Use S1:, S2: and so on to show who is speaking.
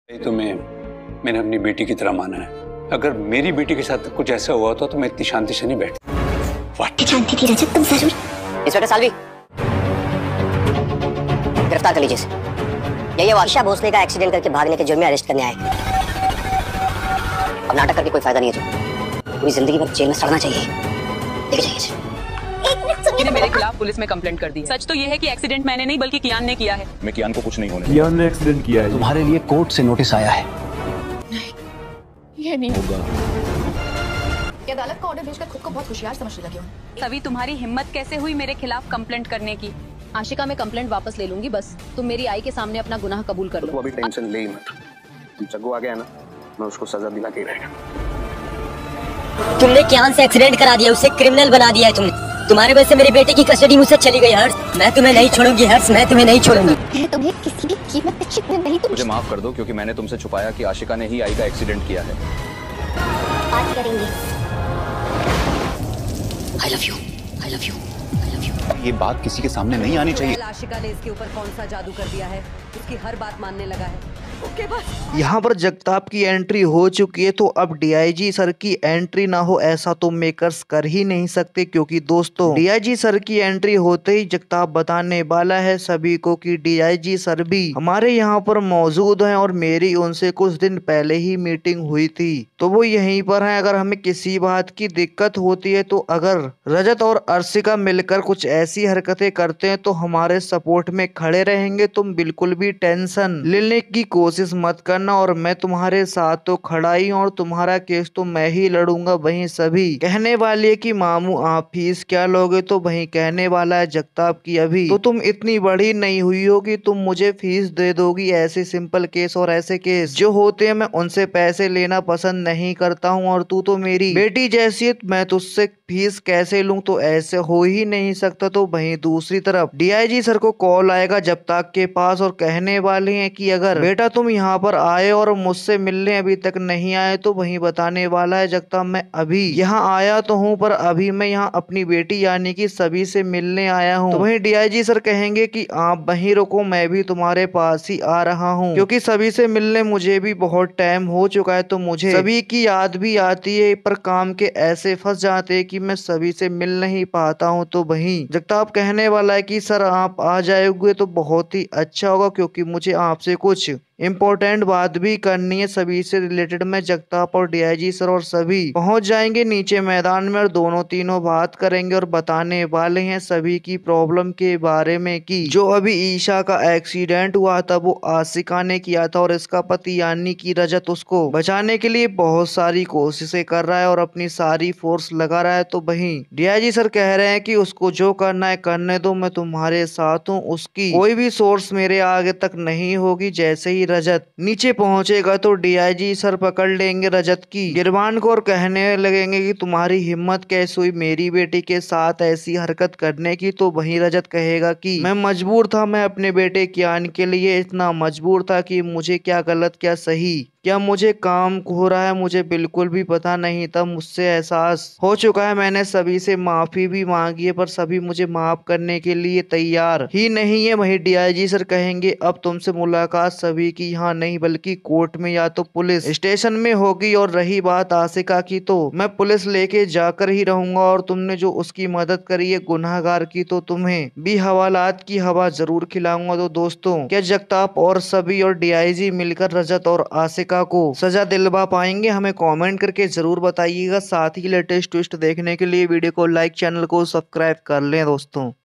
S1: ये तो मैंने अपनी बेटी की तरह माना है। अगर मेरी बेटी के साथ कुछ ऐसा हुआ होता तो मैं इतनी शांति से नहीं बैठती।
S2: जानती थी रजत, तुम जरूर। इंस्पेक्टर सालवी, गिरफ्तार कर लीजिए इसे। यही है आशा भोसले का एक्सीडेंट करके भागने के जुर्म में अरेस्ट करने आए। अब नाटक करके कोई फायदा नहीं है, तो पूरी जिंदगी भर जेल में सड़ना चाहिए। लेके जाइए इसे।
S3: ने मेरे खिलाफ पुलिस में कंप्लेंट कर दी है। सच तो ये है कि एक्सीडेंट मैंने नहीं बल्कि कियान ने किया है।
S4: मैं कियान को कुछ नहीं होने
S5: कियान ने एक्सीडेंट किया है।
S1: तुम्हारे लिए कोर्ट से नोटिस आया है।
S3: ये नहीं
S5: होगा।
S6: ये अदालत का ऑर्डर भेजकर खुद को बहुत होशियार समझने लगे हो।
S3: सभी तुम्हारी हिम्मत कैसे हुई मेरे खिलाफ कंप्लेंट करने की?
S6: आशिका मैं कंप्लेंट वापस ले लूंगी, बस तुम मेरी आई के सामने अपना गुनाह कबूल कर लो।
S4: तो अभी टेंशन ले ही मत। जग्गू आ गया ना, मैं उसको सजा दिला के ही रहेगा।
S2: तुमने कियान से एक्सीडेंट करा दिया, उसे क्रिमिनल बना दिया है तुमने। तुम्हारे वजह से मेरे बेटे की कस्टडी मुझसे चली गई। हर्ष, मैं तुम्हें नहीं छोड़ूंगी। हर्ष, मैं तुम्हें नहीं छोड़ूंगी। मैं तुम्हें किसी भी कीमत पे छिपने नहीं दूंगी।
S4: मुझे माफ कर दो, क्योंकि मैंने तुमसे छुपाया कि आशिका ने ही आई का एक्सीडेंट किया है।
S2: बात करेंगे। I love you, I love you, I love you।
S4: ये बात किसी के सामने नहीं आनी चाहिए।
S3: आशिका ने इसके ऊपर कौन सा जादू कर दिया है? उसकी हर बात मानने लगा है। ओके बस।
S7: यहाँ पर जगताप की एंट्री हो चुकी है, तो अब डीआईजी सर की एंट्री ना हो ऐसा तो मेकर्स कर ही नहीं सकते, क्योंकि दोस्तों डीआईजी सर की एंट्री होते ही जगताप बताने वाला है सभी को कि डीआईजी सर भी हमारे यहाँ पर मौजूद हैं और मेरी उनसे कुछ दिन पहले ही मीटिंग हुई थी, तो वो यहीं पर हैं। अगर हमें किसी बात की दिक्कत होती है तो अगर रजत और अर्शिका मिलकर कुछ ऐसी हरकतें करते हैं तो हमारे सपोर्ट में खड़े रहेंगे। तुम बिल्कुल भी टेंशन लेने की कोशिश मत करना, और मैं तुम्हारे साथ तो खड़ा ही हूं और तुम्हारा केस तो मैं ही लड़ूंगा। वहीं सभी कहने वाले है कि मामू आप फीस क्या लोगे, तो वहीं कहने वाला है जगताप की अभी तो तुम इतनी बड़ी नहीं हुई हो कि तुम मुझे फीस दे दोगी। ऐसे सिंपल केस और ऐसे केस जो होते हैं मैं उनसे पैसे लेना पसंद नहीं करता हूँ, और तू तो मेरी बेटी जैसी है, मैं तुझसे फीस कैसे लूं, तो ऐसे हो ही नहीं सकता। तो वहीं दूसरी तरफ डीआईजी सर को कॉल आएगा जगताप के पास और कहने वाले हैं कि अगर बेटा तुम यहाँ पर आए और मुझसे मिलने अभी तक नहीं आए, तो वहीं बताने वाला है जगताप मैं अभी यहाँ आया तो हूँ, पर अभी मैं यहाँ अपनी बेटी यानी कि सभी से मिलने आया हूँ। तो वहीं डीआईजी सर कहेंगे कि आप वहीं रुको, मैं भी तुम्हारे पास ही आ रहा हूँ, क्योंकि सभी से मिलने मुझे भी बहुत टाइम हो चुका है, तो मुझे सभी की याद भी आती है, पर काम के ऐसे फंस जाते हैं कि मैं सभी से मिल नहीं पाता हूँ। तो वहीं जगताप कहने वाला है कि सर आप आ जाओगे तो बहुत ही अच्छा होगा, क्योंकि मुझे आपसे कुछ इम्पोर्टेंट बात भी करनी है सभी से रिलेटेड। में जगताप और डीआईजी सर और सभी पहुंच जाएंगे नीचे मैदान में और दोनों तीनों बात करेंगे और बताने वाले हैं सभी की प्रॉब्लम के बारे में कि जो अभी ईशा का एक्सीडेंट हुआ था वो आशिका ने किया था, और इसका पति यानी कि रजत उसको बचाने के लिए बहुत सारी कोशिशें कर रहा है और अपनी सारी फोर्स लगा रहा है। तो वहीं डीआईजी सर कह रहे हैं कि उसको जो करना है करने दो, मैं तुम्हारे साथ हूँ, उसकी कोई भी सोर्स मेरे आगे तक नहीं होगी। जैसे ही रजत नीचे पहुंचेगा तो डीआईजी सर पकड़ लेंगे रजत की गिरबान को और कहने लगेंगे कि तुम्हारी हिम्मत कैसे हुई मेरी बेटी के साथ ऐसी हरकत करने की। तो वहीं रजत कहेगा कि मैं मजबूर था, मैं अपने बेटे कियान के लिए इतना मजबूर था कि मुझे क्या गलत क्या सही क्या मुझे काम हो रहा है मुझे बिल्कुल भी पता नहीं था। मुझसे एहसास हो चुका है, मैंने सभी से माफी भी मांगी है, पर सभी मुझे माफ करने के लिए तैयार ही नहीं है। वहीं डीआईजी सर कहेंगे अब तुमसे मुलाकात सभी की यहाँ नहीं बल्कि कोर्ट में या तो पुलिस स्टेशन में होगी, और रही बात आशिका की तो मैं पुलिस लेके जाकर ही रहूंगा, और तुमने जो उसकी मदद करी है गुनाहगार की, तो तुम्हें भी हवालात की हवा जरूर खिलाऊंगा। तो दोस्तों क्या जगताप और सभी और डीआईजी मिलकर रजत और आशिका को सजा दिलवा पाएंगे? हमें कमेंट करके जरूर बताइएगा। साथ ही लेटेस्ट ट्विस्ट देखने के लिए वीडियो को लाइक, चैनल को सब्सक्राइब कर लें दोस्तों।